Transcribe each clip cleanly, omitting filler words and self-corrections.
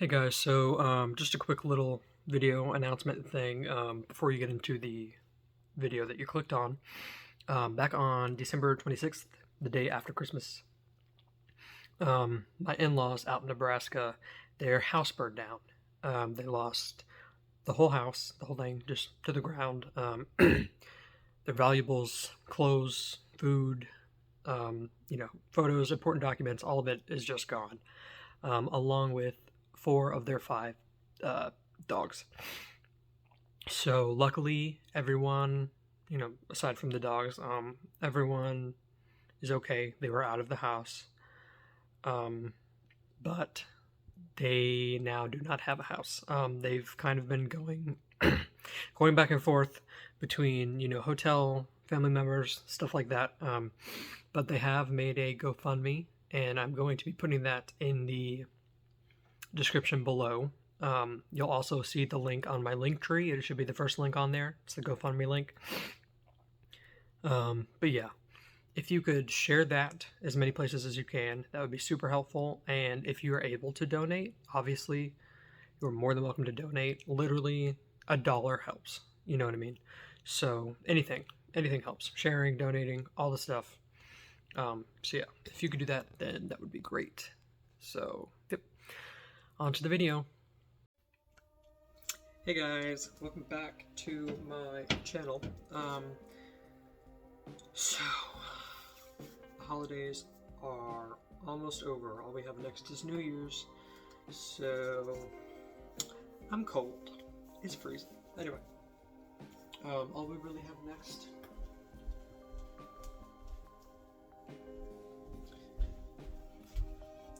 Hey guys, so just a quick little video announcement thing before you get into the video that you clicked on. Back on December 26th, the day after Christmas, my in-laws out in Nebraska, their house burned down. They lost the whole house, the whole thing, just to the ground. Their valuables, clothes, food, photos, important documents, all of it is just gone, along with four of their five dogs. So luckily, everyone, aside from the dogs, everyone is okay. They were out of the house, but they now do not have a house. They've kind of been going back and forth between hotel, family members, stuff like that. But they have made a GoFundMe, and I'm going to be putting that in the description below. You'll also see the link on my link tree. It should be the first link on there. It's the GoFundMe link. But yeah, if you could share that as many places as you can, that would be super helpful. And if you are able to donate, obviously, you're more than welcome to donate. Literally, $1 helps. You know what I mean? So anything helps. Sharing, donating, all the stuff. So yeah, if you could do that, then that would be great. So, yep. On to the video. Hey guys, welcome back to my channel. So, the holidays are almost over. All we have next is New Year's. So, I'm cold. It's freezing. Anyway, all we really have next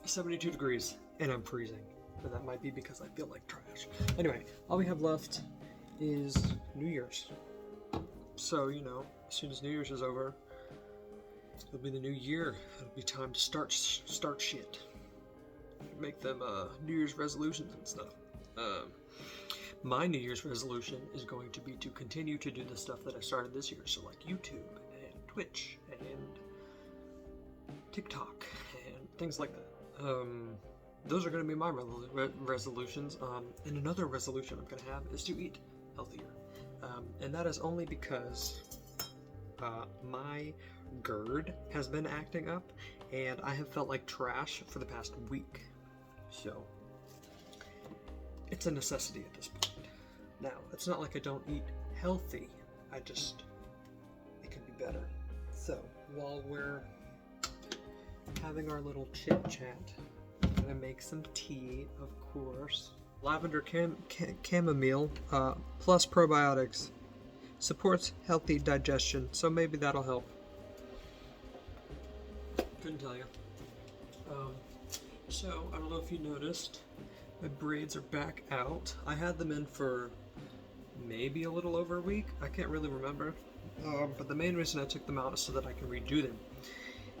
is 72 degrees, and I'm freezing. But that might be because I feel like trash. Anyway, all we have left is New Year's. So, as soon as New Year's is over, it'll be the new year. It'll be time to start shit. Make them New Year's resolutions and stuff. My New Year's resolution is going to be to continue to do the stuff that I started this year. So like YouTube and Twitch and TikTok and things like that. Those are going to be my resolutions. And another resolution I'm going to have is to eat healthier. And that is only because my GERD has been acting up, and I have felt like trash for the past week. So, it's a necessity at this point. Now, it's not like I don't eat healthy. It can be better. So, while we're having our little chit-chat, I'm gonna make some tea, of course. Lavender chamomile plus probiotics supports healthy digestion, so maybe that'll help. Couldn't tell you. So I don't know if you noticed, my braids are back out. I had them in for maybe a little over a week. I can't really remember. But the main reason I took them out is so that I can redo them.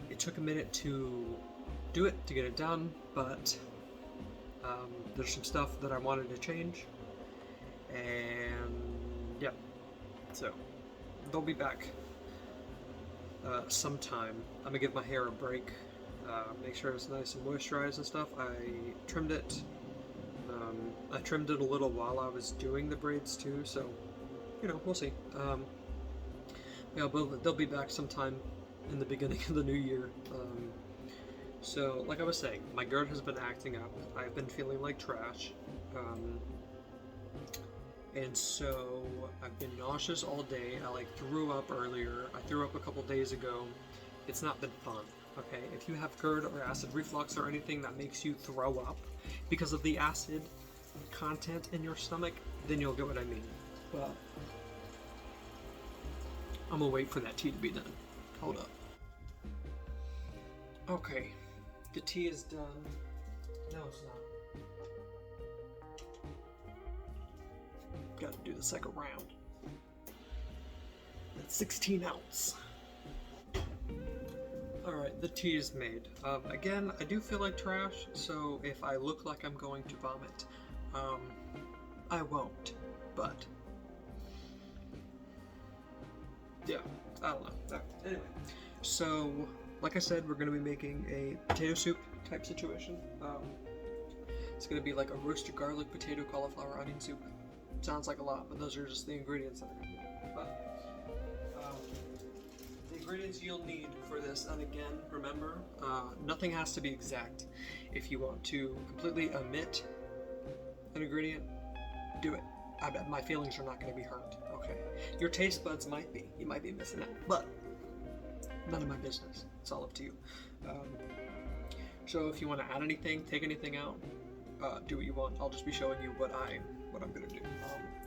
It took a minute to do it, to get it done, but there's some stuff that I wanted to change, and yeah, so they'll be back sometime. I'm gonna give my hair a break, make sure it's nice and moisturized and stuff. I trimmed it. I trimmed it a little while I was doing the braids too, so we'll see. Yeah, but they'll be back sometime in the beginning of the new year. So, like I was saying, my GERD has been acting up. I've been feeling like trash. And so, I've been nauseous all day. I threw up earlier. I threw up a couple days ago. It's not been fun, okay? If you have GERD or acid reflux or anything that makes you throw up because of the acid content in your stomach, then you'll get what I mean. But I'm gonna wait for that tea to be done. Hold up. Okay. The tea is done. No, it's not. Gotta do the second round. That's 16 ounce. Alright, the tea is made. Again, I do feel like trash, so if I look like I'm going to vomit, I won't. But, yeah, I don't know. Anyway, so like I said, we're going to be making a potato soup type situation. It's going to be like a roasted garlic, potato, cauliflower, onion soup. Sounds like a lot, but those are just the ingredients that are going to be. But the ingredients you'll need for this, and again, remember, nothing has to be exact. If you want to completely omit an ingredient, do it. My feelings are not going to be hurt. Okay, your taste buds might be. You might be missing out, but none of my business. It's all up to you. So if you want to add anything, take anything out, do what you want. I'll just be showing you what I'm gonna do.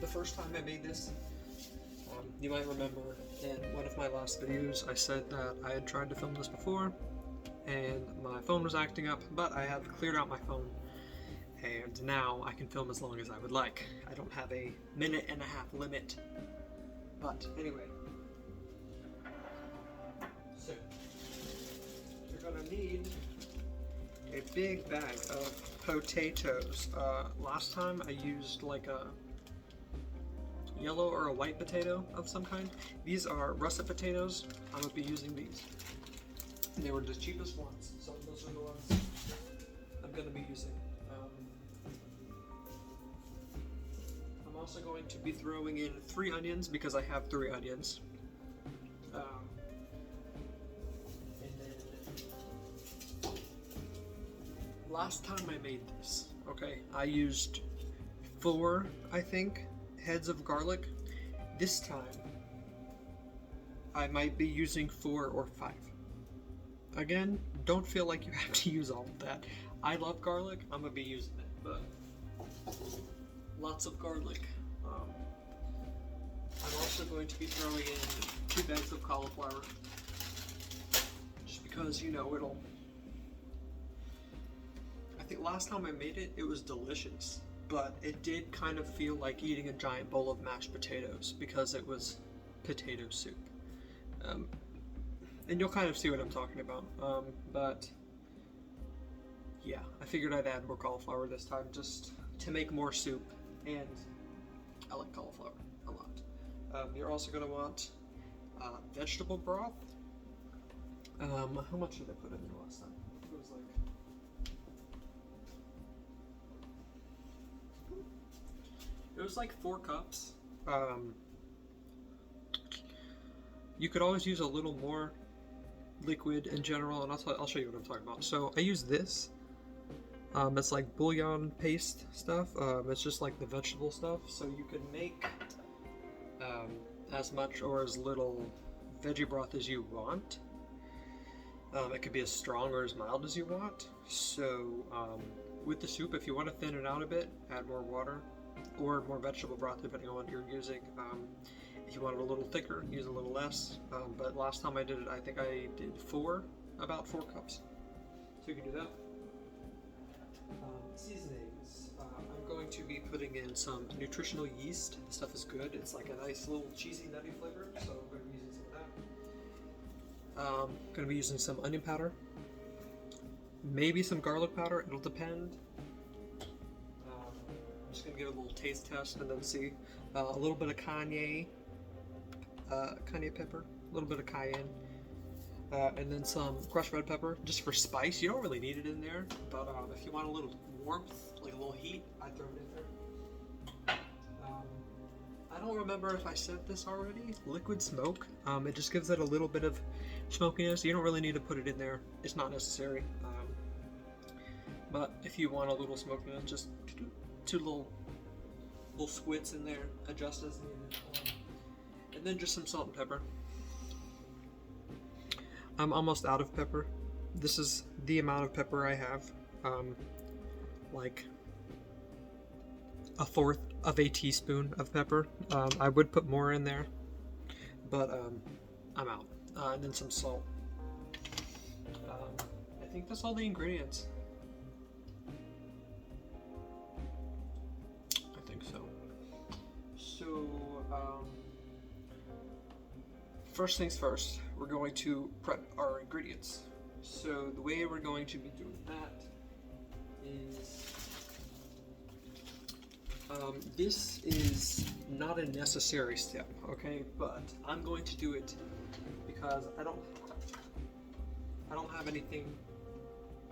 The first time I made this, you might remember in one of my last videos, I said that I had tried to film this before, and my phone was acting up, but I have cleared out my phone, and now I can film as long as I would like. I don't have a 1.5 minute limit. But anyway, so you're gonna need a big bag of potatoes. Last time I used like a yellow or a white potato of some kind. These are russet potatoes. I'm gonna be using these. They were the cheapest ones, so those are the ones I'm gonna be using. I'm also going to be throwing in 3 onions because I have 3 onions. And then last time I made this, okay, I used 4, I think, heads of garlic. This time I might be using 4 or 5. Again, don't feel like you have to use all of that. I love garlic, I'm gonna be using it, but lots of garlic. I'm also going to be throwing in 2 bags of cauliflower, just because, you know, it'll... I think last time I made it, it was delicious, but it did kind of feel like eating a giant bowl of mashed potatoes because it was potato soup. And you'll kind of see what I'm talking about, but yeah, I figured I'd add more cauliflower this time just to make more soup, and I like cauliflower a lot. You're also going to want vegetable broth. How much did I put in there last time? It was like 4 cups. You could always use a little more liquid in general, and I'll show you what I'm talking about. So I use this. It's like bouillon paste stuff. It's just like the vegetable stuff. So you can make as much or as little veggie broth as you want. It could be as strong or as mild as you want. So with the soup, if you want to thin it out a bit, add more water or more vegetable broth depending on what you're using. If you want it a little thicker, use a little less. But last time I did it, I think I did about 4 cups. So you can do that. Seasonings. I'm going to be putting in some nutritional yeast. This stuff is good. It's like a nice little cheesy nutty flavor, so I'm going to be using some of that. I'm going to be using some onion powder. Maybe some garlic powder. It'll depend. I'm just going to give it a little taste test and then see. A little bit of cayenne pepper, a little bit of cayenne, and then some crushed red pepper, just for spice. You don't really need it in there, but if you want a little warmth, like a little heat, I'd throw it in there. I don't remember if I said this already. Liquid smoke. It just gives it a little bit of smokiness. You don't really need to put it in there. It's not necessary. But if you want a little smokiness, just 2 little squirts in there, adjust as needed. And then just some salt and pepper. I'm almost out of pepper. This is the amount of pepper I have. Like a 1/4 of a teaspoon of pepper. I would put more in there, but I'm out. And then some salt. I think that's all the ingredients. I think so. So, first things first, we're going to prep our ingredients. So the way we're going to be doing that is, this is not a necessary step, okay? But I'm going to do it because I don't have anything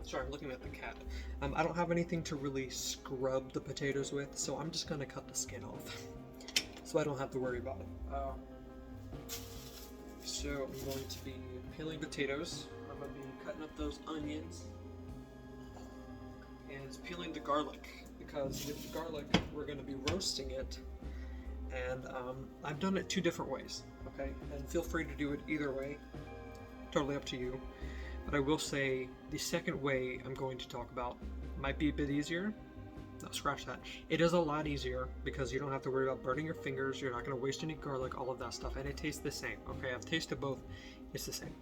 Sorry, I'm looking at the cat. I don't have anything to really scrub the potatoes with, so I'm just gonna cut the skin off, so I don't have to worry about it. So I'm going to be peeling potatoes. I'm going to be cutting up those onions and peeling the garlic, because with the garlic we're going to be roasting it, and I've done it 2 different ways, okay? And feel free to do it either way, totally up to you. But I will say the second way I'm going to talk about might be a bit easier. No, scratch that. It is a lot easier because you don't have to worry about burning your fingers, you're not going to waste any garlic, all of that stuff, and it tastes the same. Okay, I've tasted both, it's the same.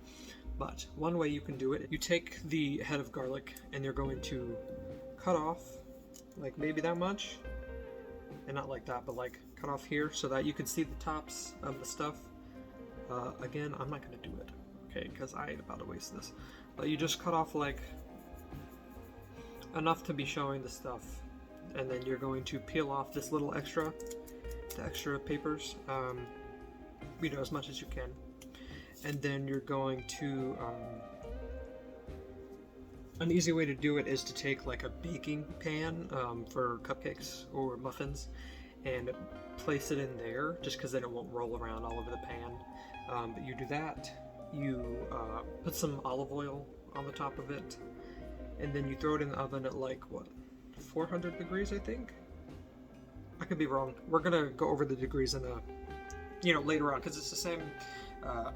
But one way you can do it, you take the head of garlic and you're going to cut off, like maybe that much, and not like that, but like cut off here so that you can see the tops of the stuff. Again, I'm not going to do it, okay, because I ain't about to waste this. But you just cut off like enough to be showing the stuff, and then you're going to peel off this little extra, the extra papers, you know, as much as you can. And then you're going to, an easy way to do it is to take like a baking pan for cupcakes or muffins and place it in there, just because then it won't roll around all over the pan. But you do that, you put some olive oil on the top of it, and then you throw it in the oven at like, what, 400 degrees, I think? I could be wrong. We're gonna go over the degrees in later on, because it's the same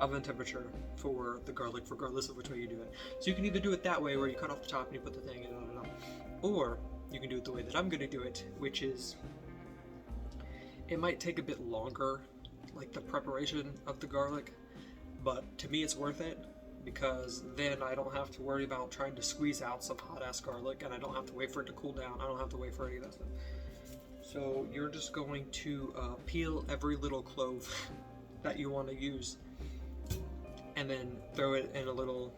oven temperature for the garlic, regardless of which way you do it. So you can either do it that way, where you cut off the top and you put the thing in, or you can do it the way that I'm gonna do it, which is, it might take a bit longer, like the preparation of the garlic, but to me it's worth it, because then I don't have to worry about trying to squeeze out some hot ass garlic, and I don't have to wait for it to cool down. I don't have to wait for any of that stuff. So you're just going to peel every little clove that you want to use, and then throw it in a little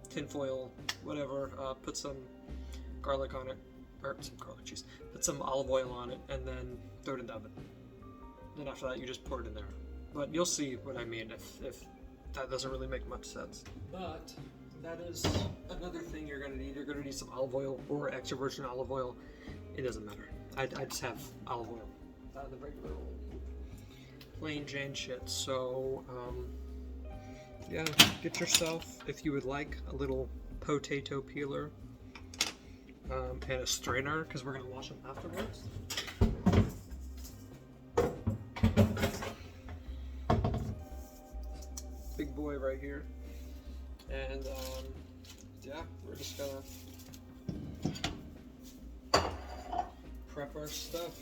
tin foil, whatever, put some garlic on it, or some garlic cheese, put some olive oil on it, and then throw it in the oven. Then after that you just pour it in there. But you'll see what I mean if that doesn't really make much sense. But that is another thing you're going to need. You're going to need some olive oil or extra virgin olive oil. It doesn't matter. I just have olive oil. The regular old plain Jane shit. So, yeah, get yourself, if you would like, a little potato peeler and a strainer, because we're going to wash them afterwards. Big boy right here. And yeah, we're just gonna prep our stuff,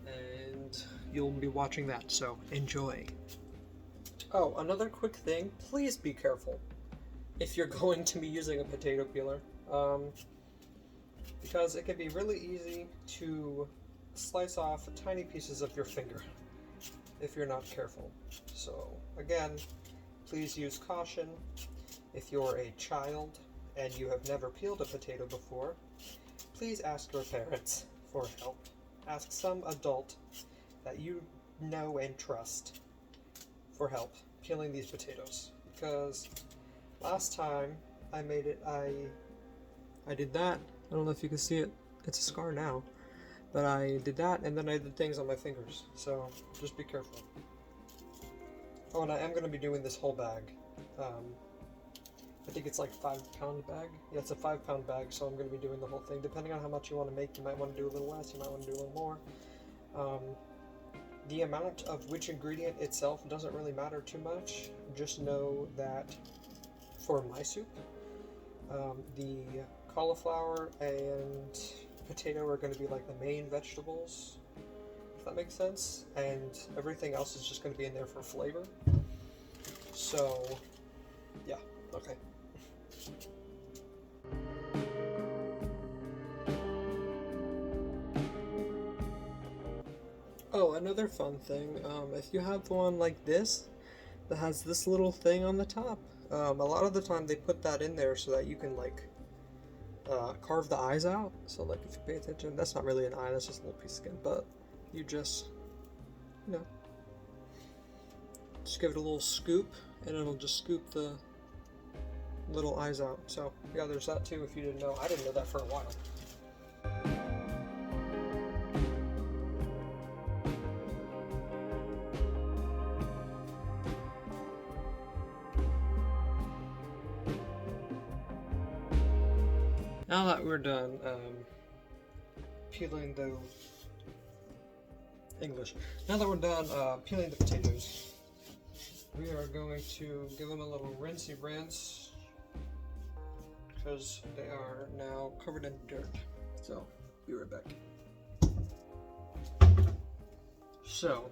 and you'll be watching that, so enjoy. Oh, another quick thing, please be careful if you're going to be using a potato peeler, because it can be really easy to slice off tiny pieces of your finger if you're not careful. So again, please use caution. If you're a child and you have never peeled a potato before, please ask your parents for help. Ask some adult that you know and trust for help peeling these potatoes, because last time I made it, I did that. I don't know if you can see it. It's a scar now. But I did that, and then I did things on my fingers, so just be careful. Oh, and I am going to be doing this whole bag. I think it's like 5-pound bag. Yeah, it's a 5-pound bag, so I'm going to be doing the whole thing. Depending on how much you want to make, you might want to do a little less, you might want to do a little more. The amount of which ingredient itself doesn't really matter too much. Just know that for my soup, the cauliflower and potato are going to be like the main vegetables, if that makes sense, and everything else is just going to be in there for flavor. So yeah, okay. Oh, another fun thing, if you have one like this that has this little thing on the top, a lot of the time they put that in there so that you can like carve the eyes out. So like if you pay attention, that's not really an eye, that's just a little piece of skin, but you just, just give it a little scoop, and it'll just scoop the little eyes out. So yeah, there's that too if you didn't know. I didn't know that for a while. Now that we're done peeling the now that we're done peeling the potatoes, we are going to give them a little rinsey rinse because they are now covered in dirt. So, be right back. So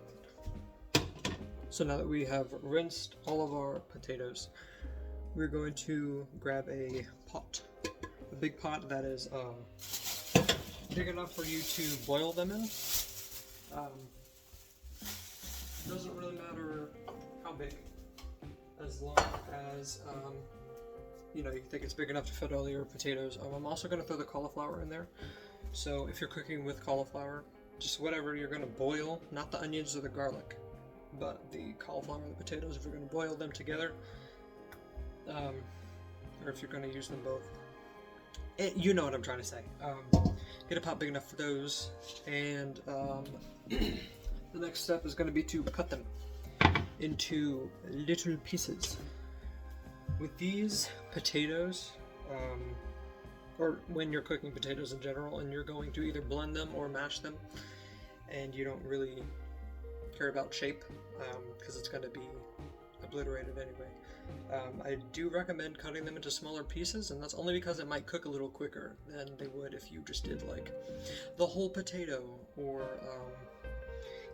now that we have rinsed all of our potatoes, we're going to grab a pot. A big pot that is big enough for you to boil them in. Doesn't really matter how big, as long as you know, you think it's big enough to fit all your potatoes. I'm also going to throw the cauliflower in there. So if you're cooking with cauliflower, just whatever you're going to boil, not the onions or the garlic, but the cauliflower and the potatoes, if you're going to boil them together, or if you're going to use them both. You know what I'm trying to say. Get a pot big enough for those, and the next step is going to be to cut them into little pieces. With these potatoes, or when you're cooking potatoes in general, and you're going to either blend them or mash them, and you don't really care about shape, because it's going to be obliterated anyway. I do recommend cutting them into smaller pieces, and that's only because it might cook a little quicker than they would if you just did like the whole potato, or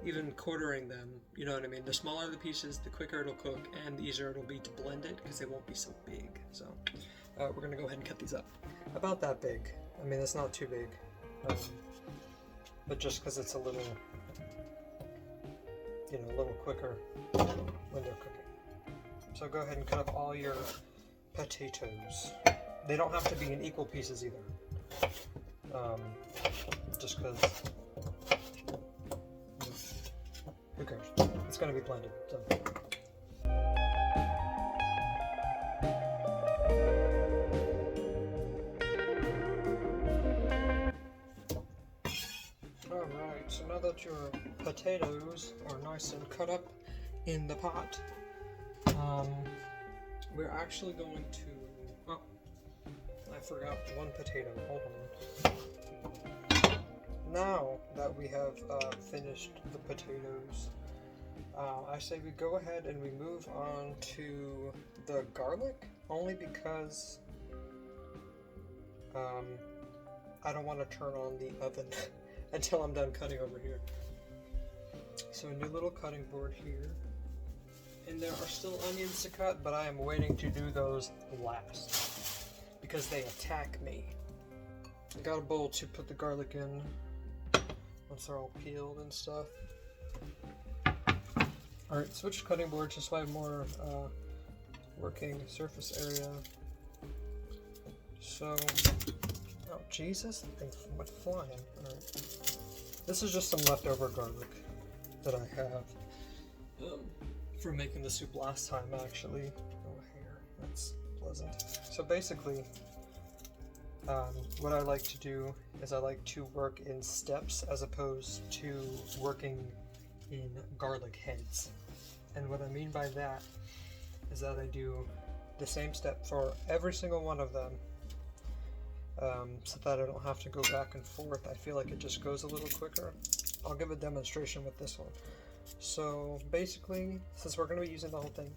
even quartering them, you know what I mean? The smaller the pieces, the quicker it'll cook, and the easier it'll be to blend it because they won't be so big. So we're going to go ahead and cut these up. About that big. I mean, it's not too big, but just because it's a little, you know, a little quicker when they're cooking. So go ahead and cut up all your potatoes. They don't have to be in equal pieces either. Just because, who cares? It's going to be blended. So. Alright, so now that your potatoes are nice and cut up in the pot, we're actually going to, oh, I forgot one potato, hold on. Now that we have finished the potatoes, I say we go ahead and we move on to the garlic, only because I don't want to turn on the oven until I'm done cutting over here. So a new little cutting board here. And there are still onions to cut, but I am waiting to do those last because they attack me. I got a bowl to put the garlic in once they're all peeled and stuff. Alright, switch cutting board just so I have more working surface area. So, oh Jesus, that thing went flying. Alright. This is just some leftover garlic that I have. From making the soup last time, actually. Oh, hair. That's pleasant. So basically, what I like to do is I like to work in steps as opposed to working in garlic heads. And what I mean by that is that I do the same step for every single one of them, so that I don't have to go back and forth. I feel like it just goes a little quicker. I'll give a demonstration with this one. So basically, since we're going to be using the whole thing,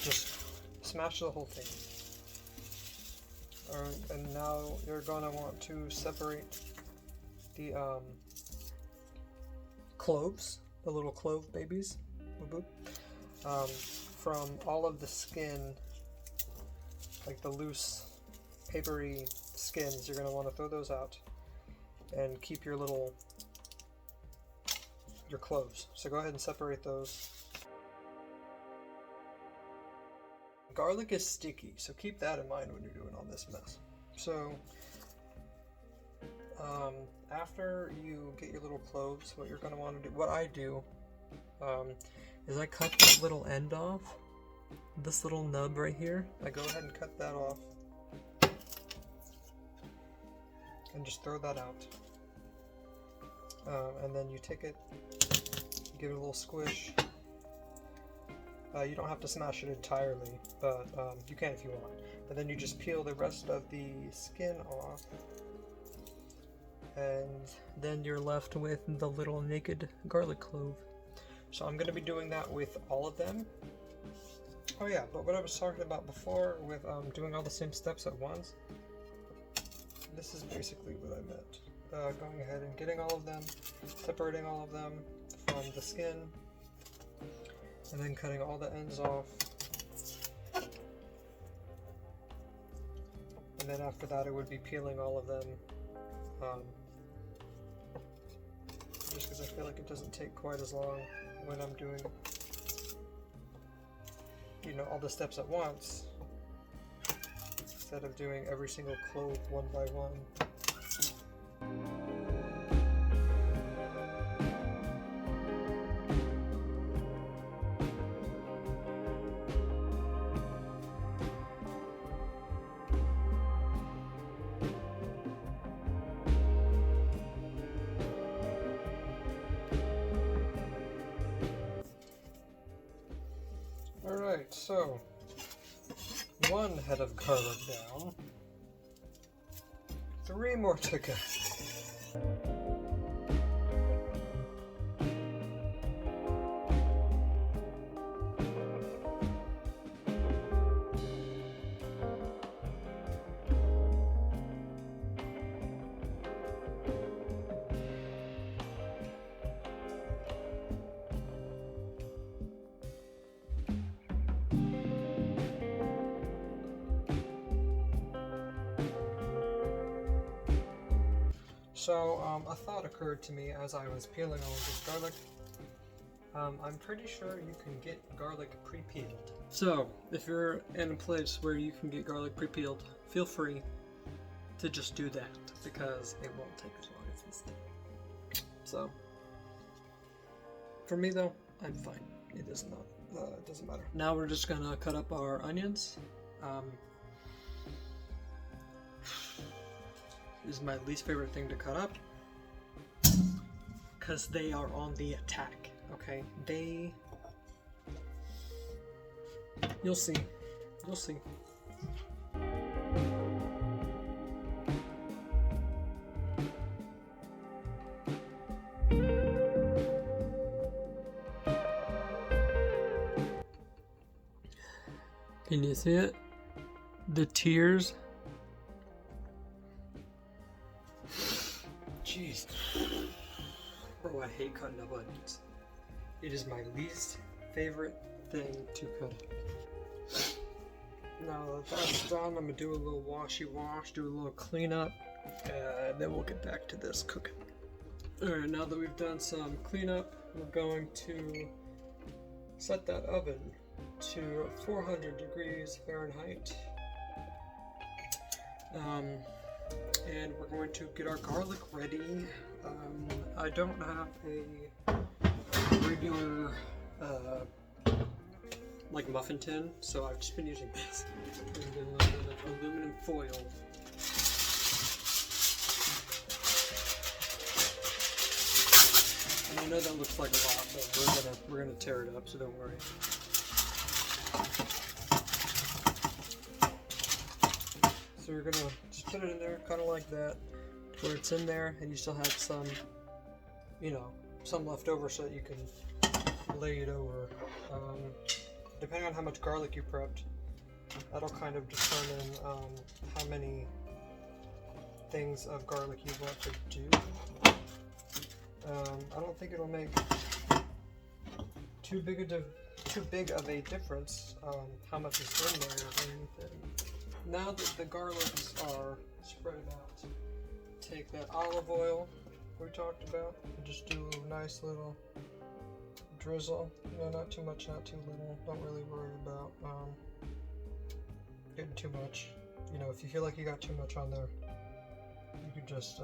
just smash the whole thing. Alright, and now you're going to want to separate the cloves, the little clove babies, from all of the skin, like the loose, papery skins. You're going to want to throw those out and keep your cloves. So go ahead and separate those. Garlic is sticky, so keep that in mind when you're doing all this mess. So after you get your little cloves, what you're going to want to do, what I do, is I cut that little end off this little nub right here, I go ahead and cut that off. And just throw that out. And then you take it, give it a little squish. You don't have to smash it entirely, but you can if you want. And then you just peel the rest of the skin off. And then you're left with the little naked garlic clove. So I'm going to be doing that with all of them. Oh yeah, but what I was talking about before with doing all the same steps at once, this is basically what I meant. Going ahead and getting all of them, separating all of them from the skin, and then cutting all the ends off. And then after that, it would be peeling all of them. Just because I feel like it doesn't take quite as long when I'm doing, you know, all the steps at once, instead of doing every single clove one by one. Alright, so 1 head of garlic down, 3 more to go. So, a thought occurred to me as I was peeling all of this garlic. I'm pretty sure you can get garlic pre-peeled. So, if you're in a place where you can get garlic pre-peeled, feel free to just do that, because it won't take as long as this did. So, for me though, I'm fine. It is not, it doesn't matter. Now we're just gonna cut up our onions. Is my least favorite thing to cut up because they are on the attack. Okay, you'll see, you'll see. Can you see it? The tears. Jeez. Bro, I hate cutting up onions. It is my least favorite thing to cut up. Now that that's done, I'm going to do a little washy wash, do a little cleanup, and then we'll get back to this cooking. Alright, now that we've done some cleanup, we're going to set that oven to 400 degrees Fahrenheit. And we're going to get our garlic ready. I don't have a regular like muffin tin, so I've just been using this. And aluminum foil. And I know that looks like a lot, but we're gonna tear it up, so don't worry. So we're gonna just put it in there, kind of like that, where it's in there, and you still have some, you know, some left over, so that you can lay it over. Depending on how much garlic you prepped, that'll kind of determine how many things of garlic you want to do. I don't think it'll make too big of a difference how much is in there or anything. Now that the garlics are spread out, take that olive oil we talked about and just do a nice little drizzle. You know, not too much, not too little. Don't really worry about getting too much. You know, if you feel like you got too much on there, you could just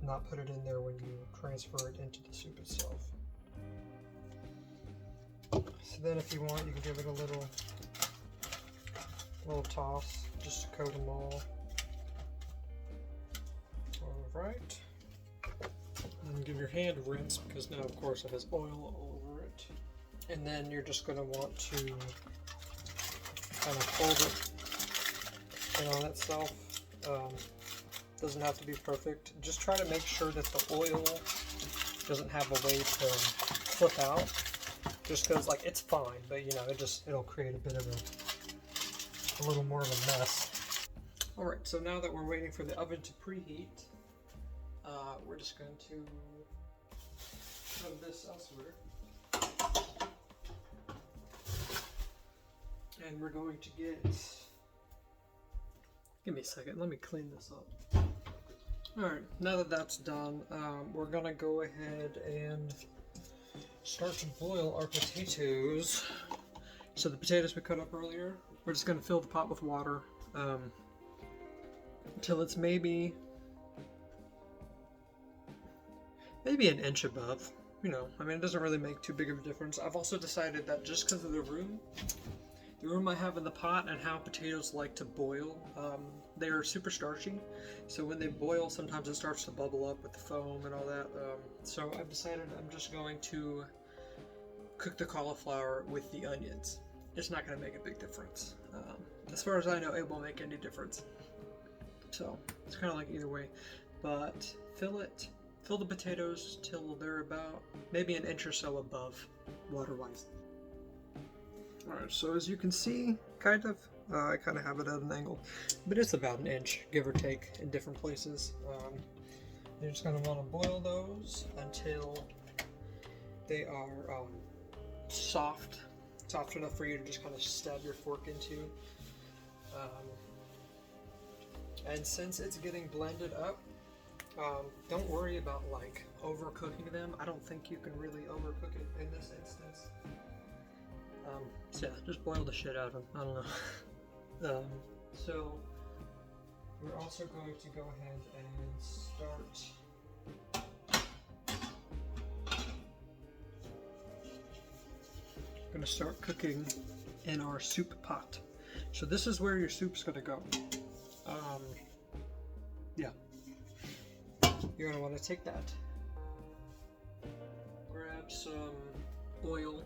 not put it in there when you transfer it into the soup itself. So then if you want, you can give it a little toss just to coat them all. Alright. And give your hand a rinse because now of course it has oil all over it. And then you're just going to want to kind of fold it in on itself. Doesn't have to be perfect. Just try to make sure that the oil doesn't have a way to flip out. Just because, like, it's fine, but you know, it'll create a bit of a little more of a mess. Alright, so now that we're waiting for the oven to preheat, we're just going to put this elsewhere. And we're going to get... Give me a second, let me clean this up. Alright, now that that's done, we're going to go ahead and start to boil our potatoes. So the potatoes we cut up earlier, we're just going to fill the pot with water until it's maybe an inch above. You know, I mean, it doesn't really make too big of a difference. I've also decided that just because of the room I have in the pot and how potatoes like to boil, they are super starchy. So when they boil, sometimes it starts to bubble up with the foam and all that. So I've decided I'm just going to cook the cauliflower with the onions. It's not going to make a big difference. As far as I know, it won't make any difference. So it's kind of like either way. But fill the potatoes till they're about maybe an inch or so above water-wise. Alright, so as you can see, I kind of have it at an angle, but it's about an inch, give or take, in different places. You're just going to want to boil those until they are soft enough for you to just kind of stab your fork into. And since it's getting blended up, don't worry about like overcooking them. I don't think you can really overcook it in this instance. So yeah, just boil the shit out of them. I don't know. So we're also going to go ahead and start cooking in our soup pot. So this is where your soup's gonna go. Yeah. You're gonna want to take that, grab some oil,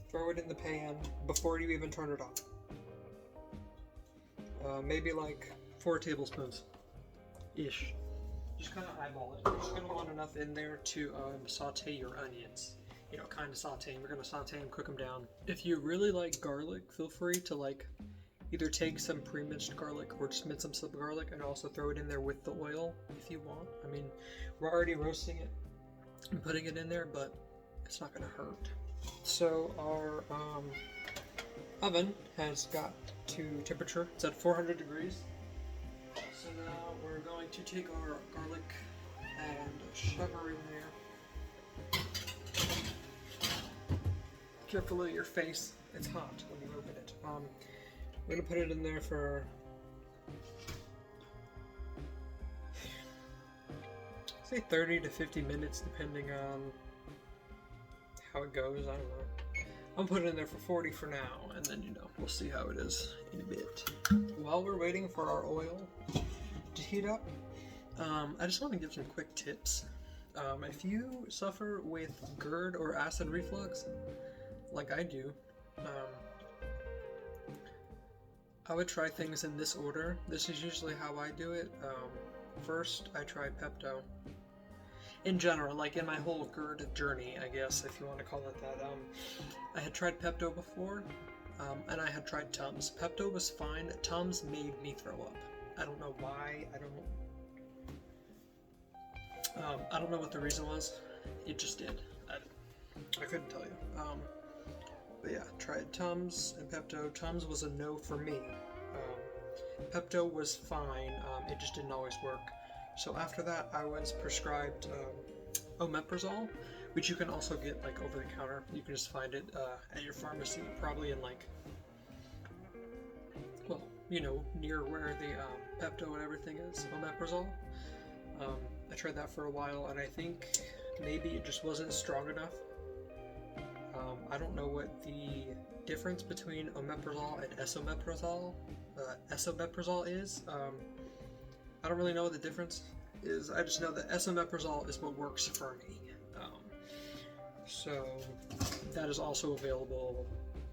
throw it in the pan before you even turn it on. Maybe like 4 tablespoons ish. Just kind of eyeball it. You're just going to want enough in there to saute your onions. You know, kind of saute them. We're going to saute them, cook them down. If you really like garlic, feel free to like either take some pre-minced garlic or just mince some garlic and also throw it in there with the oil if you want. I mean, we're already roasting it and putting it in there, but it's not going to hurt. So our oven has got to temperature. It's at 400 degrees. So now we're going to take our garlic and shove her in there. Careful of your face. It's hot when you open it. We're going to put it in there for say 30 to 50 minutes depending on how it goes. I don't know. I'm putting it in there for 40 for now, and then, you know, we'll see how it is in a bit. While we're waiting for our oil to heat up, I just want to give some quick tips. If you suffer with GERD or acid reflux, like I do, I would try things in this order. This is usually how I do it. First, I try Pepto. In general, like in my whole GERD journey, I guess, if you want to call it that, I had tried Pepto before, and I had tried Tums. Pepto was fine. Tums made me throw up. I don't know why. I don't know what the reason was. It just did. I couldn't tell you. But yeah, tried Tums and Pepto. Tums was a no for me. Pepto was fine. It just didn't always work. So after that, I was prescribed omeprazole, which you can also get like over the counter. You can just find it at your pharmacy, probably in like, well, you know, near where the Pepto and everything is, omeprazole. I tried that for a while, and I think maybe it just wasn't strong enough. I don't know what the difference between omeprazole and esomeprazole is. I don't really know what the difference is. I just know that esomeprazole is what works for me. So that is also available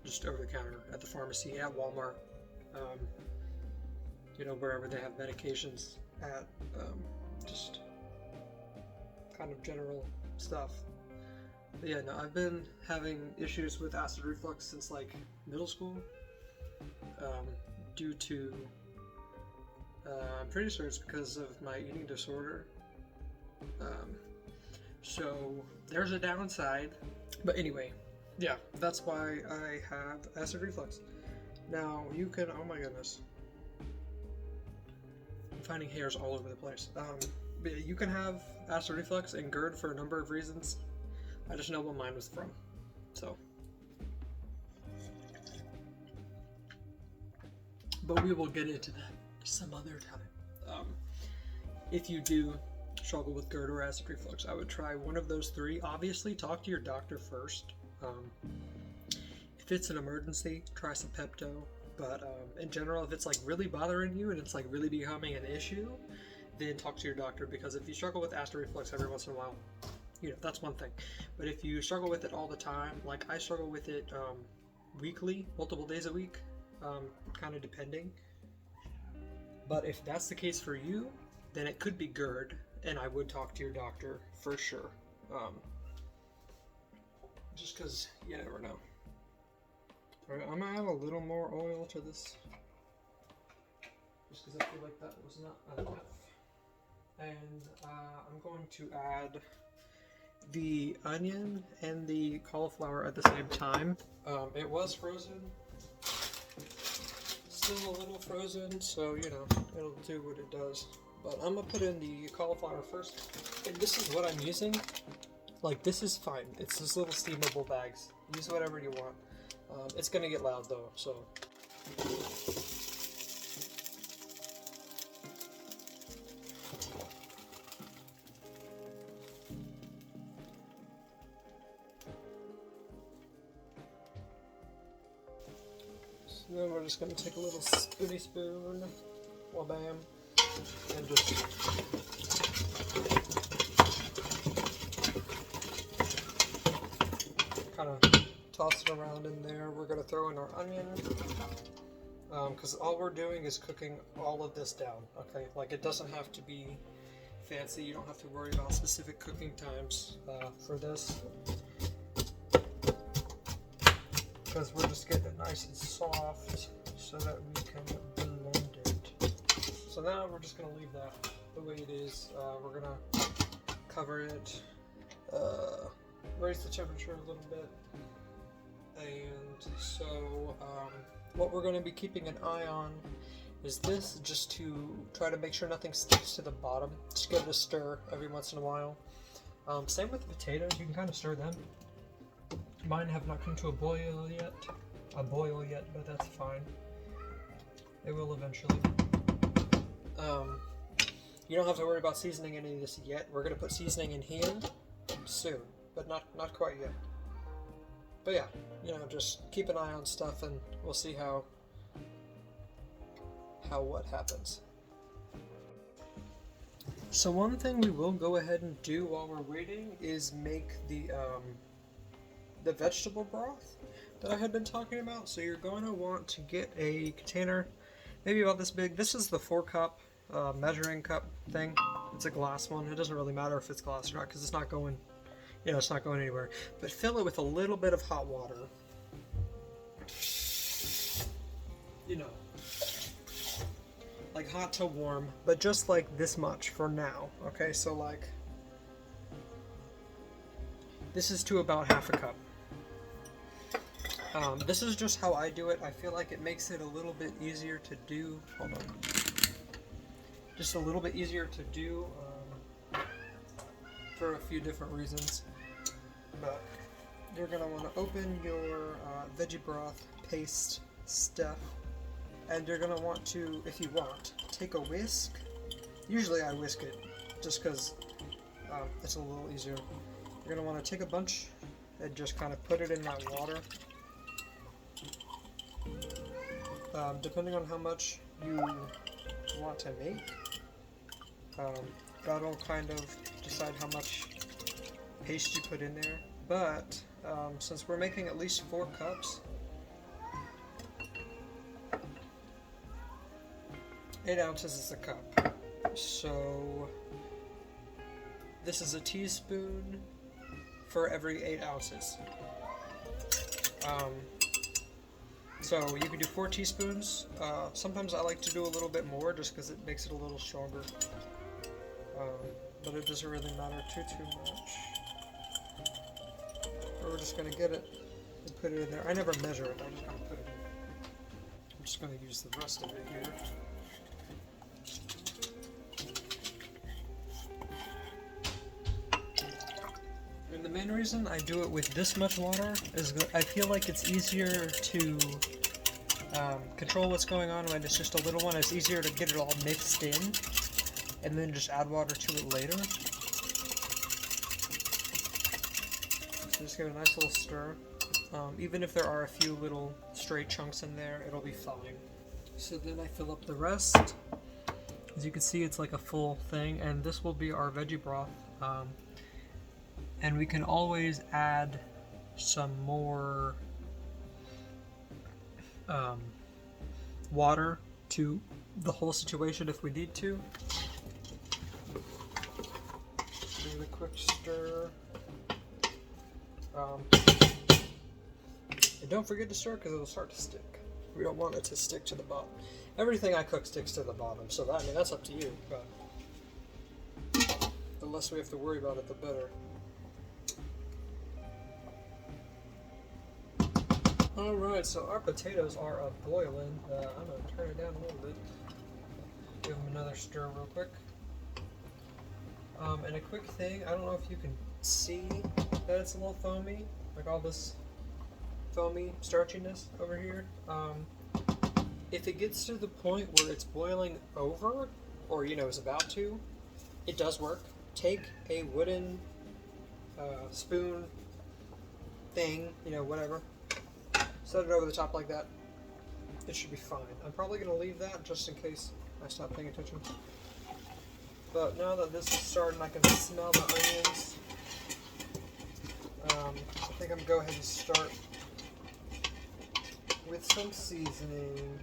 just over the counter at the pharmacy, at Walmart, wherever they have medications at, just kind of general stuff. But yeah, no, I've been having issues with acid reflux since like middle school, due to, I'm pretty sure it's because of my eating disorder. So there's a downside, but anyway, yeah, that's why I have acid reflux. Now you can, oh my goodness, I'm finding hairs all over the place. But yeah, you can have acid reflux and GERD for a number of reasons. I just know what mine was from, so. But we will get into that some other time. If you do struggle with GERD or acid reflux, I would try one of those three. Obviously, talk to your doctor first. If it's an emergency, try some Pepto. But in general, if it's like really bothering you and it's like really becoming an issue, then talk to your doctor, because if you struggle with acid reflux every once in a while, that's one thing. But if you struggle with it all the time, like I struggle with it weekly, multiple days a week, kind of depending. But if that's the case for you, then it could be GERD, and I would talk to your doctor for sure. Just because you never know. Alright, I'm gonna add a little more oil to this, just because I feel like that was not enough. And I'm going to add the onion and the cauliflower at the same time. It was frozen, still a little frozen, so it'll do what it does. But I'm gonna put in the cauliflower first, and this is what I'm using. Like, this is fine. It's just little steamable bags. Use whatever you want. It's gonna get loud though, so. So then we're just gonna take a little spoony spoon, wabam, and just kind of toss it around in there. We're going to throw in our onion, because all we're doing is cooking all of this down, okay? Like, it doesn't have to be fancy. You don't have to worry about specific cooking times for this, because we're just getting it nice and soft so that we can blend it. So now we're just going to leave that the way it is. We're going to cover it, raise the temperature a little bit. And so what we're going to be keeping an eye on is this, just to try to make sure nothing sticks to the bottom. Just give it a stir every once in a while. Same with the potatoes, you can kind of stir them. Mine have not come to a boil yet, but that's fine. They will eventually. You don't have to worry about seasoning any of this yet. We're going to put seasoning in here soon, but not quite yet. But yeah, just keep an eye on stuff, and we'll see how what happens. So one thing we will go ahead and do while we're waiting is make the vegetable broth that I had been talking about. So you're going to want to get a container, maybe about this big. This is the 4-cup measuring cup thing. It's a glass one. It doesn't really matter if it's glass or not, because it's not going. It's not going anywhere. But fill it with a little bit of hot water. Like hot to warm, but just like this much for now. Okay, so like, this is to about half a cup. This is just how I do it. I feel like it makes it a little bit easier to do. Hold on. Just a little bit easier to do for a few different reasons. But you're going to want to open your veggie broth paste stuff, and you're going to want to, if you want, take a whisk. Usually I whisk it just because it's a little easier. You're going to want to take a bunch and just kind of put it in that water. Depending on how much you want to make, that'll kind of decide how much paste you put in there. But since we're making at least 4 cups, 8 ounces is a cup. So this is a teaspoon for every 8 ounces. So you can do 4 teaspoons. Sometimes I like to do a little bit more just because it makes it a little stronger. But it doesn't really matter too much. We're just going to get it and put it in there. I never measure it, I'm just going to put it in. I'm just going to use the rest of it here. And the main reason I do it with this much water is that I feel like it's easier to control what's going on when it's just a little one. It's easier to get it all mixed in and then just add water to it later. So just give it a nice little stir. Even if there are a few little stray chunks in there, it'll be fine. So then I fill up the rest. As you can see, it's like a full thing, and this will be our veggie broth. And we can always add some more water to the whole situation if we need to. Give it a quick stir. And don't forget to stir because it'll start to stick. We don't want it to stick to the bottom. Everything I cook sticks to the bottom, so that, I mean, that's up to you. But the less we have to worry about it, the better. Alright, so our potatoes are boiling. I'm going to turn it down a little bit. Give them another stir real quick. And a quick thing, I don't know if you can see that it's a little foamy, like all this foamy starchiness over here. If it gets to the point where it's boiling over, or is about to, it does work. Take a wooden spoon thing, whatever. Set it over the top like that. It should be fine. I'm probably going to leave that just in case I stop paying attention. But now that this is starting, I can smell the onions. I think I'm going to go ahead and start with some seasoning.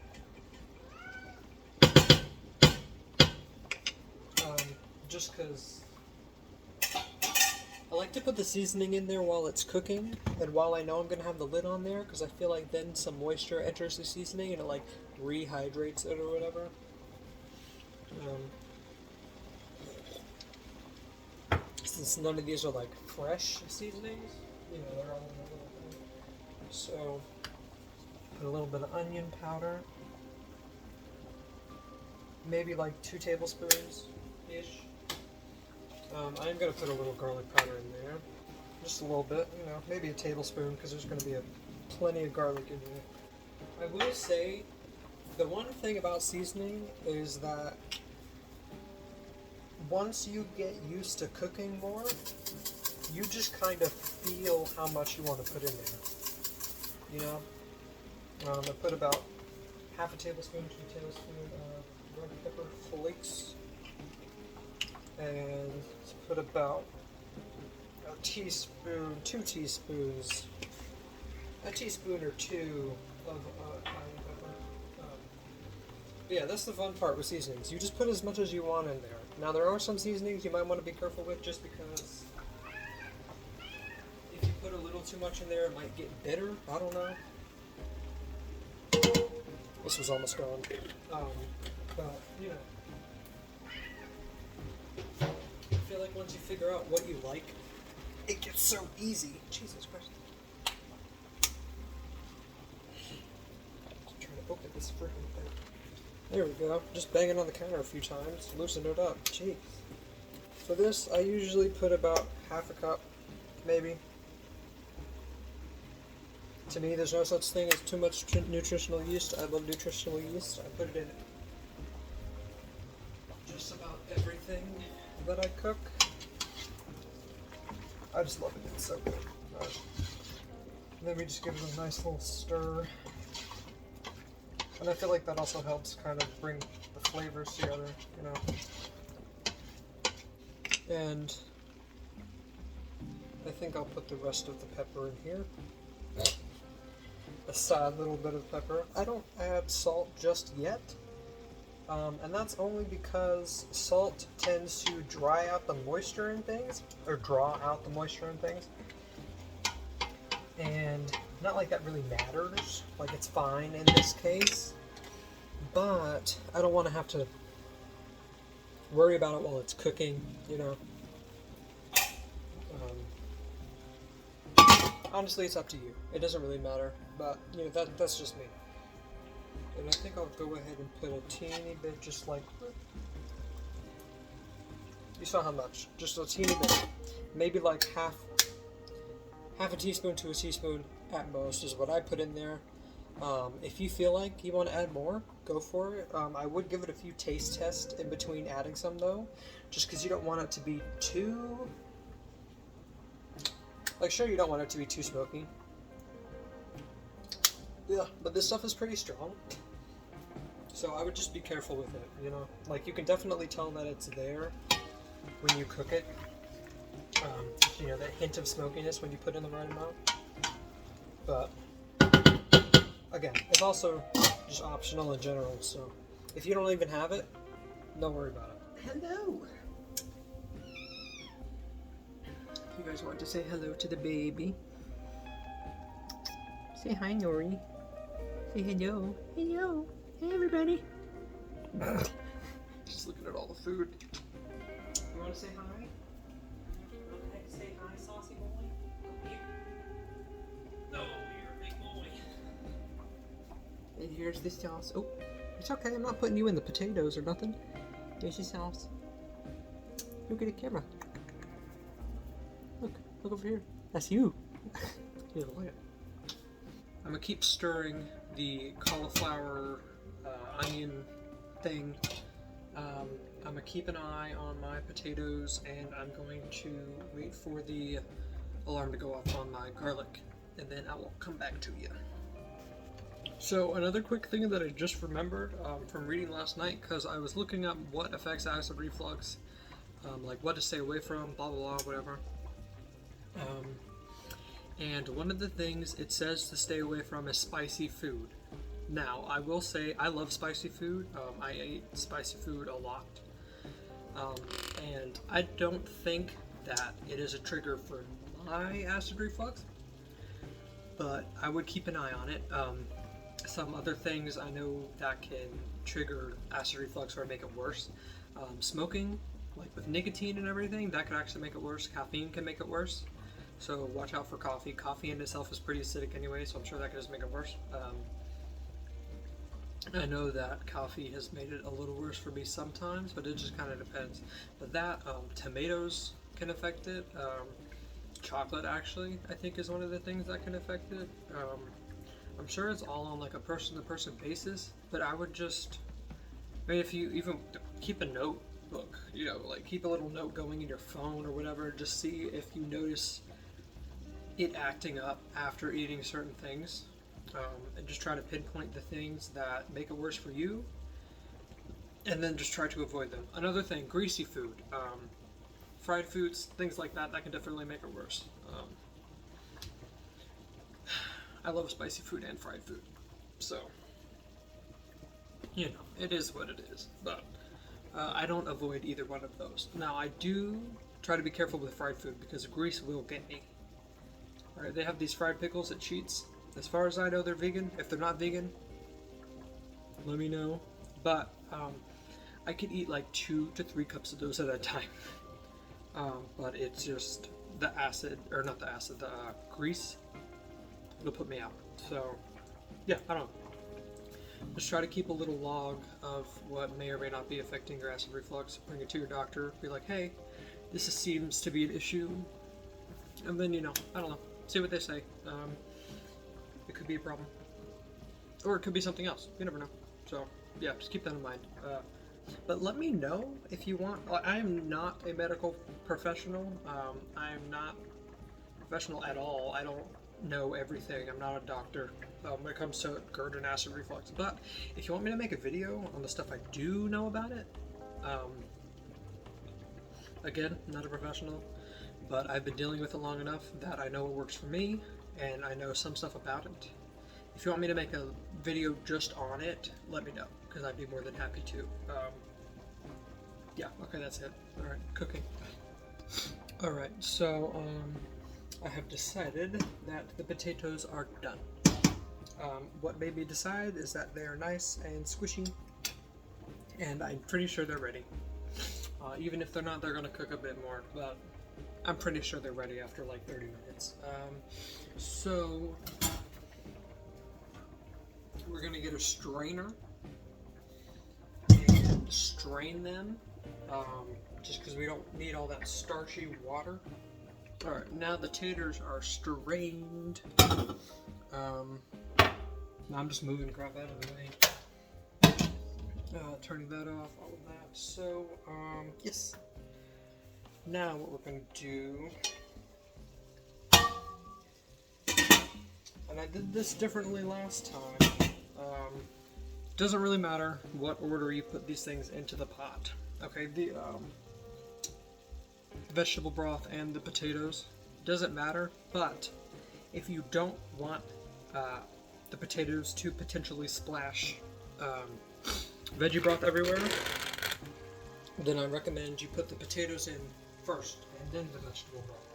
Just because I like to put the seasoning in there while it's cooking, and while I know I'm going to have the lid on there, because I feel like then some moisture enters the seasoning and it like rehydrates it or whatever. Since none of these are like fresh seasonings, they're all in a little thing. So, put a little bit of onion powder, maybe like 2 tablespoons-ish. I'm going to put a little garlic powder in there, just a little bit, maybe a tablespoon, because there's going to be plenty of garlic in there. I will say, the one thing about seasoning is that once you get used to cooking more, you just kind of feel how much you want to put in there. I put about half a tablespoon, 2 tablespoons of red pepper flakes. And let's put about a teaspoon, 2 teaspoons, a teaspoon or 2 of cayenne pepper. Yeah, that's the fun part with seasonings. You just put as much as you want in there. Now there are some seasonings you might want to be careful with just because if you put a little too much in there it might get bitter. I don't know. This was almost gone. But, I feel like once you figure out what you like, it gets so easy. Jesus Christ. I'm trying to open this freaking thing. There we go. Just bang it on the counter a few times. Loosen it up. Jeez. For this, I usually put about half a cup, maybe. To me, there's no such thing as too much nutritional yeast. I love nutritional yeast. I put it in just about everything that I cook. I just love it. It's so good. Then we just give it a nice little stir. And I feel like that also helps kind of bring the flavors together, you know. And I think I'll put the rest of the pepper in here. A sad little bit of pepper. I don't add salt just yet. And that's only because salt tends to dry out the moisture in things, or draw out the moisture in things. And not like that really matters, like it's fine in this case, but I don't want to have to worry about it while it's cooking, you know. Honestly, it's up to you. It doesn't really matter, but you know, that's just me. And I think I'll go ahead and put a teeny bit, just like, you saw how much, just a teeny bit, maybe like half a teaspoon to a teaspoon at most is what I put in there. If you feel like you want to add more, go for it. I would give it a few taste tests in between adding some though, just because you don't want it to be too, like, sure, you don't want it to be too smoky. Yeah, but this stuff is pretty strong, so I would just be careful with it, you know. Like, you can definitely tell that it's there when you cook it. You know, that hint of smokiness when you put in the right amount. But again, it's also just optional in general, so if you don't even have it, don't worry about it. Hello! You guys want to say hello to the baby? Say hi, Nori. Say hello. Hello. Hey, everybody. Just looking at all the food. You want to say hi? Say hi, saucy boy. Here. No, you're a big boy. And here's the sauce. Oh, it's okay. I'm not putting you in the potatoes or nothing. Here's your sauce. Look at the camera. Look over here. That's you. Yeah, look at it. I'm gonna keep stirring the cauliflower onion thing. I'm gonna keep an eye on my potatoes, and I'm going to wait for the alarm to go off on my garlic, and then I will come back to you. So another quick thing that I just remembered from reading last night, because I was looking up what affects acid reflux, like what to stay away from, blah blah blah, whatever. And one of the things it says to stay away from is spicy food. Now, I will say I love spicy food. I ate spicy food a lot. And I don't think that it is a trigger for my acid reflux, but I would keep an eye on it. Some other things I know that can trigger acid reflux or make it worse. Smoking, like with nicotine and everything, that could actually make it worse. Caffeine can make it worse. So watch out for coffee. Coffee in itself is pretty acidic anyway, so I'm sure that could just make it worse. I know that coffee has made it a little worse for me sometimes, but it just kind of depends. But that, tomatoes can affect it. Chocolate, actually, I think is one of the things that can affect it. I'm sure it's all on like a person-to-person basis, but I would just, I mean, if you even keep a notebook, you know, like keep a little note going in your phone or whatever, just see if you notice it acting up after eating certain things, and just try to pinpoint the things that make it worse for you, and then just try to avoid them. Another thing, greasy food, fried foods, things like that, that can definitely make it worse. I love spicy food and fried food, so, you know, it is what it is, but I don't avoid either one of those. Now, I do try to be careful with fried food because grease will get me. Alright, they have these fried pickles at Sheetz. As far as I know, they're vegan. If they're not vegan, let me know. But I could eat like 2 to 3 cups of those at a time. But it's just the acid, or not the acid, the grease, it'll put me out. So, yeah, I don't know. Just try to keep a little log of what may or may not be affecting your acid reflux. Bring it to your doctor. Be like, hey, this seems to be an issue. And then, you know, I don't know. See what they say. It could be a problem. Or it could be something else. You never know. So, yeah, just keep that in mind. But let me know if you want. I am not a medical professional. I am not professional at all. I don't know everything. I'm not a doctor when it comes to GERD and acid reflux. But if you want me to make a video on the stuff I do know about it, again, not a professional, but I've been dealing with it long enough that I know what works for me, and I know some stuff about it. If you want me to make a video just on it, let me know, because I'd be more than happy to. Yeah, okay, that's it. Alright, cooking. Alright, so I have decided that the potatoes are done. What made me decide is that they are nice and squishy, and I'm pretty sure they're ready. Even if they're not, they're going to cook a bit more, but I'm pretty sure they're ready after like 30 minutes. So we're going to get a strainer and strain them, just because we don't need all that starchy water. Alright, now the taters are strained. Now I'm just moving crap out of the way. Turning that off, all of that. So, yes. Now what we're going to do, and I did this differently last time. Doesn't really matter what order you put these things into the pot. Okay, the vegetable broth and the potatoes, doesn't matter, but if you don't want the potatoes to potentially splash veggie broth everywhere, then I recommend you put the potatoes in first and then the vegetable broth.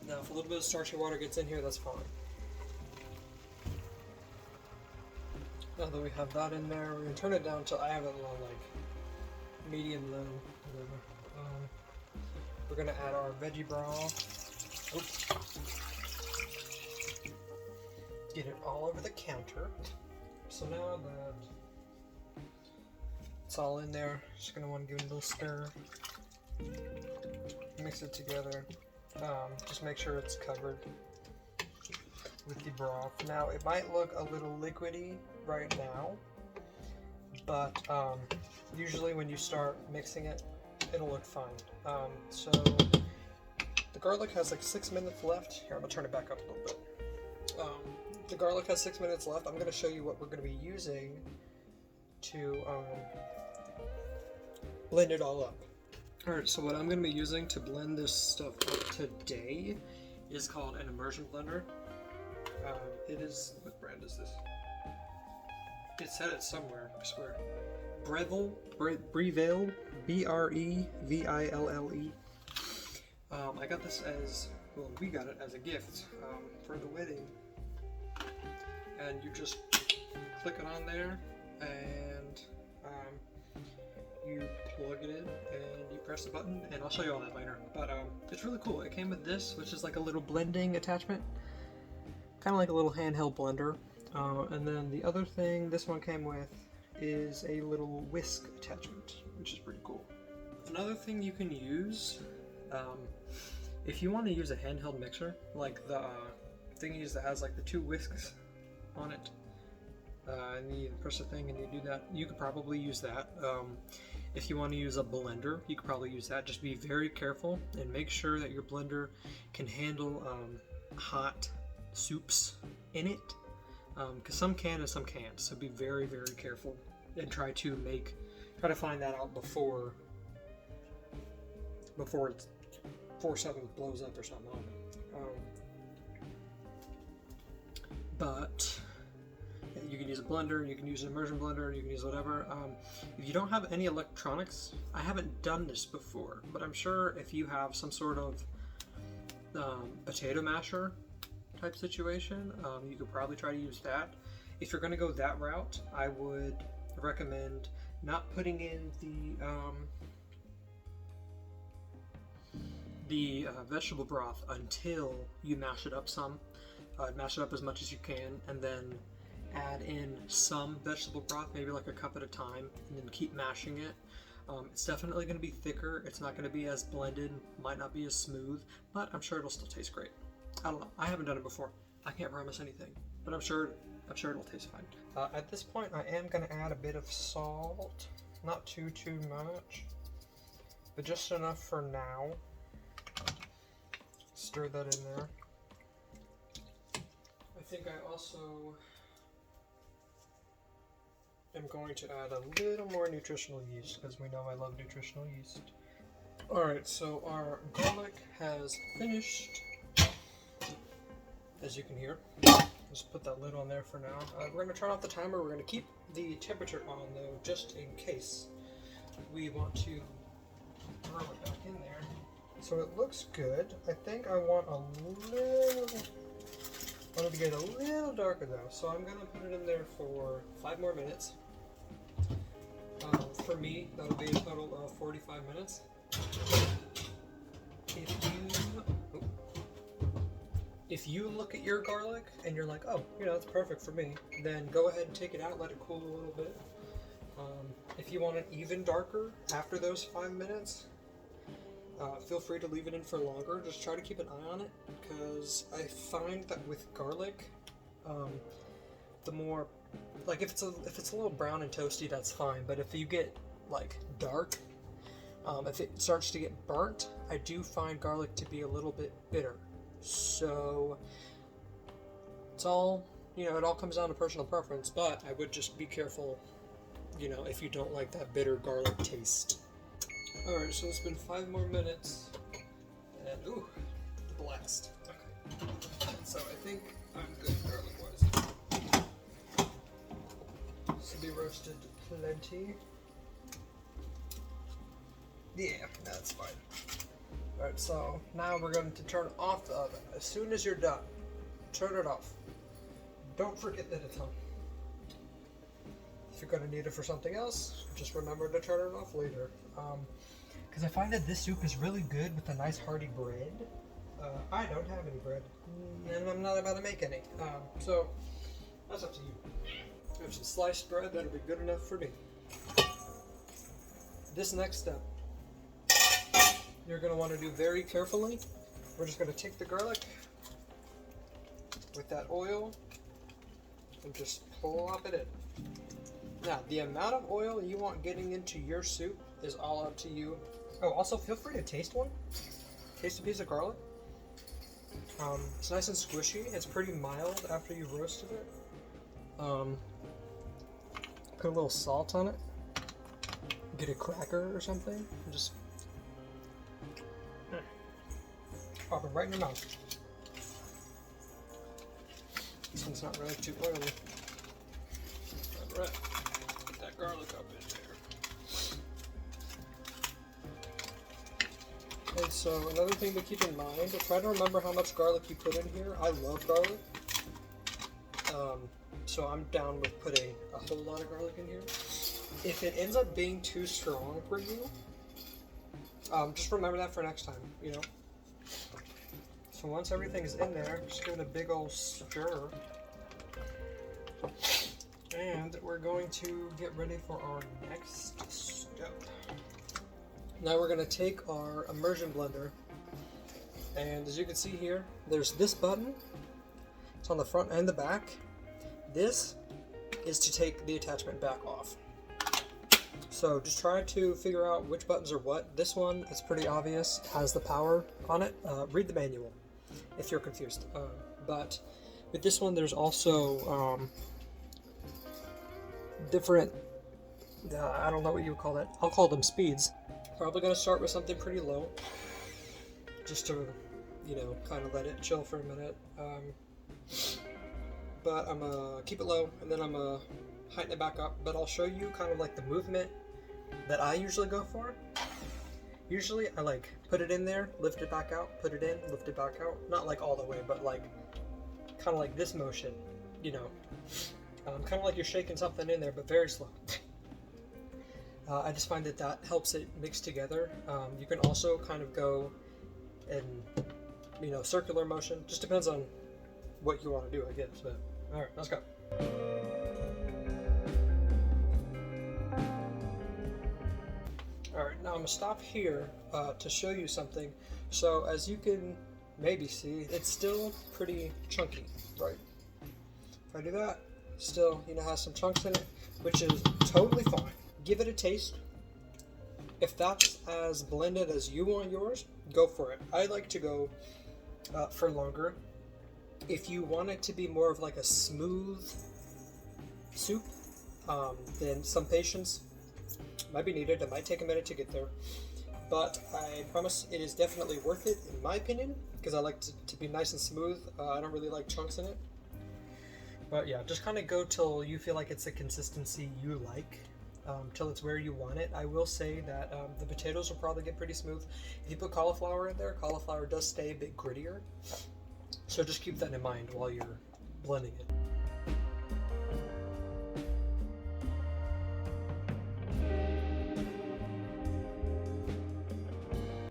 Now if a little bit of starchy water gets in here, that's fine. Now that we have that in there, we're going to turn it down until I have it on like medium low, whatever. We're going to add our veggie broth. Oops. Get it all over the counter. So now that it's all in there, just going to want to give it a little stir. Mix it together. Just make sure it's covered with the broth. Now it might look a little liquidy right now, but usually when you start mixing it, it'll look fine. So the garlic has like 6 minutes left. Here, I'm gonna turn it back up a little bit. The garlic has 6 minutes left. I'm going to show you what we're going to be using to blend it all up. Alright, so what I'm going to be using to blend this stuff up today is called an immersion blender. It is, what brand is this? It said it somewhere, I swear. Breville, B-R-E-V-I-L-L-E. I got this as, well, we got it as a gift for the wedding. And you just click it on there, and you plug it in, and you press the button, and I'll show you all that later. But it's really cool. It came with this, which is like a little blending attachment, kind of like a little handheld blender. And then the other thing this one came with is a little whisk attachment, which is pretty cool. Another thing you can use, if you want to use a handheld mixer, like the thingies that has like the 2 whisks on it, and you press the thing and you do that, you could probably use that. If you want to use a blender, you could probably use that. Just be very careful and make sure that your blender can handle hot soups in it, because some can and some can't, so be very, very careful and try to find that out before it's something blows up or something on it. But you can use a blender, you can use an immersion blender, you can use whatever. If you don't have any electronics, I haven't done this before, but I'm sure if you have some sort of potato masher type situation, you could probably try to use that. If you're going to go that route, I would recommend not putting in the vegetable broth until you mash it up some. Mash it up as much as you can, and then add in some vegetable broth, maybe like a cup at a time, and then keep mashing it. It's definitely going to be thicker. It's not going to be as blended, might not be as smooth, but I'm sure it'll still taste great. I don't know. I haven't done it before. I can't promise anything, but I'm sure it'll taste fine. At this point, I am going to add a bit of salt. Not too much, but just enough for now. Stir that in there. think I also am going to add a little more nutritional yeast because we know I love nutritional yeast. Alright, so our garlic has finished, as you can hear. Just put that lid on there for now. We're going to turn off the timer. We're going to keep the temperature on though, just in case we want to throw it back in there. So it looks good. I think I want it to get a little darker though, so I'm going to put it in there for 5 more minutes. For me, that'll be a total of 45 minutes. If you look at your garlic and you're like, oh, that's perfect for me, then go ahead and take it out, let it cool a little bit. If you want it even darker after those 5 minutes, feel free to leave it in for longer. Just try to keep an eye on it, because I find that with garlic, the more, like if it's a little brown and toasty, that's fine. But if you get like dark, if it starts to get burnt, I do find garlic to be a little bit bitter. So it's all, it all comes down to personal preference, but I would just be careful, if you don't like that bitter garlic taste. Alright, so it's been 5 more minutes, and ooh, the blast. Okay, so I think I'm good garlic-wise. This will be roasted plenty. Yeah, that's fine. Alright, so now we're going to turn off the oven. As soon as you're done, turn it off. Don't forget that it's on. If you're going to need it for something else, just remember to turn it off later. Because I find that this soup is really good with a nice hearty bread. I don't have any bread, and I'm not about to make any. So that's up to you. If you have some sliced bread, that'll be good enough for me. This next step, you're going to want to do very carefully. We're just going to take the garlic with that oil and just plop it in. Now, the amount of oil you want getting into your soup is all up to you. Oh, also feel free to taste one. Taste a piece of garlic. It's nice and squishy. It's pretty mild after you've roasted it. Put a little salt on it. Get a cracker or something. And just pop it right in your mouth. This one's not really too oily. Alright, get that garlic up in there. Okay, so another thing to keep in mind, try to remember how much garlic you put in here. I love garlic. So I'm down with putting a whole lot of garlic in here. If it ends up being too strong for you, just remember that for next time, So once everything's in there, just give it a big old stir. And we're going to get ready for our next step. Now we're going to take our immersion blender, and as you can see here, there's this button. It's on the front and the back. This is to take the attachment back off. So just try to figure out which buttons are what. This one is pretty obvious, has the power on it. Read the manual if you're confused. But with this one, there's also different, I don't know what you would call that. I'll call them speeds. Probably going to start with something pretty low, just to, kind of let it chill for a minute. But I'm going to keep it low, and then I'm going to heighten it back up. But I'll show you kind of like the movement that I usually go for. Usually I like put it in there, lift it back out, put it in, lift it back out. Not like all the way, but like kind of like this motion, kind of like you're shaking something in there, but very slow. I just find that helps it mix together. You can also kind of go in, circular motion. Just depends on what you want to do, I guess. But all right, let's go. Alright, now I'm going to stop here to show you something. So as you can maybe see, it's still pretty chunky, right? If I do that, still, has some chunks in it, which is totally fine. Give it a taste. If that's as blended as you want yours, go for it. I like to go for longer. If you want it to be more of like a smooth soup, then some patience might be needed. It might take a minute to get there, but I promise it is definitely worth it in my opinion, because I like to be nice and smooth. I don't really like chunks in it. But yeah, just kind of go till you feel like it's the consistency you like, till it's where you want it. I will say that the potatoes will probably get pretty smooth. If you put cauliflower in there, cauliflower does stay a bit grittier. So just keep that in mind while you're blending it.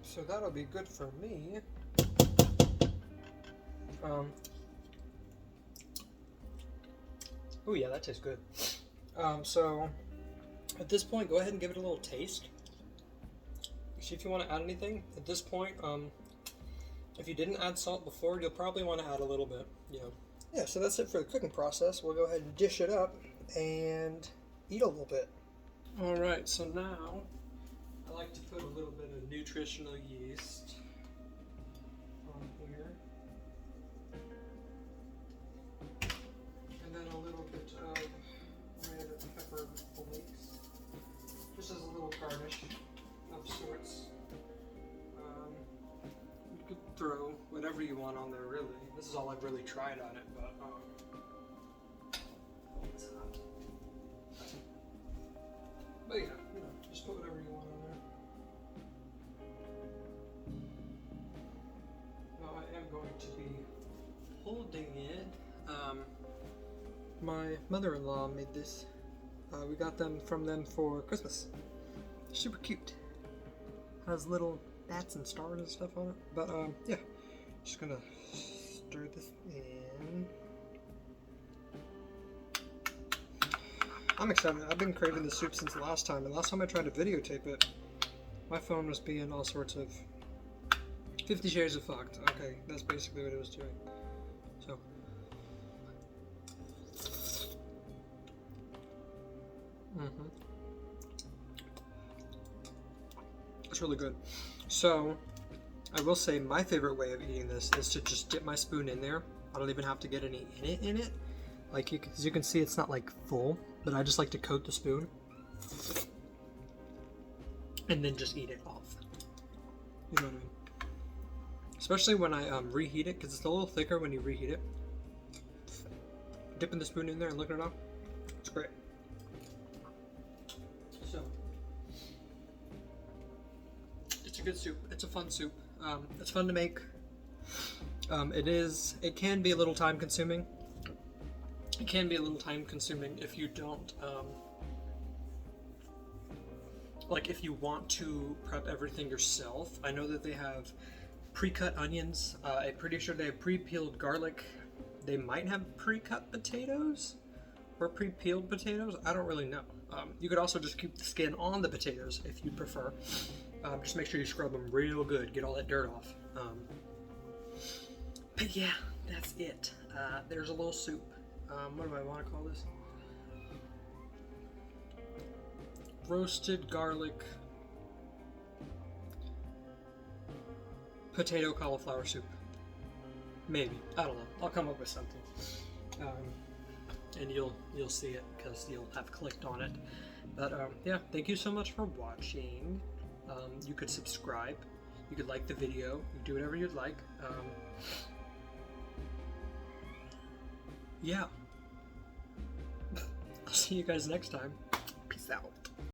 So that'll be good for me. Oh yeah, that tastes good. So at this point, go ahead and give it a little taste. See if you want to add anything. At this point, if you didn't add salt before, you'll probably want to add a little bit. Yeah. So that's it for the cooking process. We'll go ahead and dish it up and eat a little bit. All right. So now I like to put a little bit of nutritional yeast on here, and then a little bit of red pepper flakes, just as a little garnish of sorts. You could throw whatever you want on there, really. This is all I've really tried on it, but it's hot. But yeah, just put whatever you want on there. Now I am going to be holding it. My mother-in-law made this. We got them from them for Christmas. Super cute. Has little bats and stars and stuff on it. But yeah, just gonna stir this in. I'm excited. I've been craving this soup since the last time, and last time I tried to videotape it, my phone was being all sorts of 50 Shades of Fucked. Okay, that's basically what it was doing. So. It's really good. So, I will say my favorite way of eating this is to just dip my spoon in there. I don't even have to get any in it. Like, as you can see, it's not like full, but I just like to coat the spoon and then just eat it off. You know what I mean? Especially when I reheat it, because it's a little thicker when you reheat it. Dipping the spoon in there and looking it up, it's great. So, it's a good soup. It's a fun soup. It's fun to make. It can be a little time consuming. It can be a little time consuming if you don't, like if you want to prep everything yourself. I know that they have pre-cut onions. I'm pretty sure they have pre-peeled garlic. They might have pre-cut potatoes or pre-peeled potatoes. I don't really know. You could also just keep the skin on the potatoes if you prefer. Just make sure you scrub them real good, get all that dirt off. But yeah, that's it. There's a little soup. What do I want to call this? Roasted garlic potato cauliflower soup. Maybe. I don't know. I'll come up with something. And you'll see it because you'll have clicked on it. But yeah, thank you so much for watching. You could subscribe. You could like the video. You can do whatever you'd like. Yeah. I'll see you guys next time. Peace out.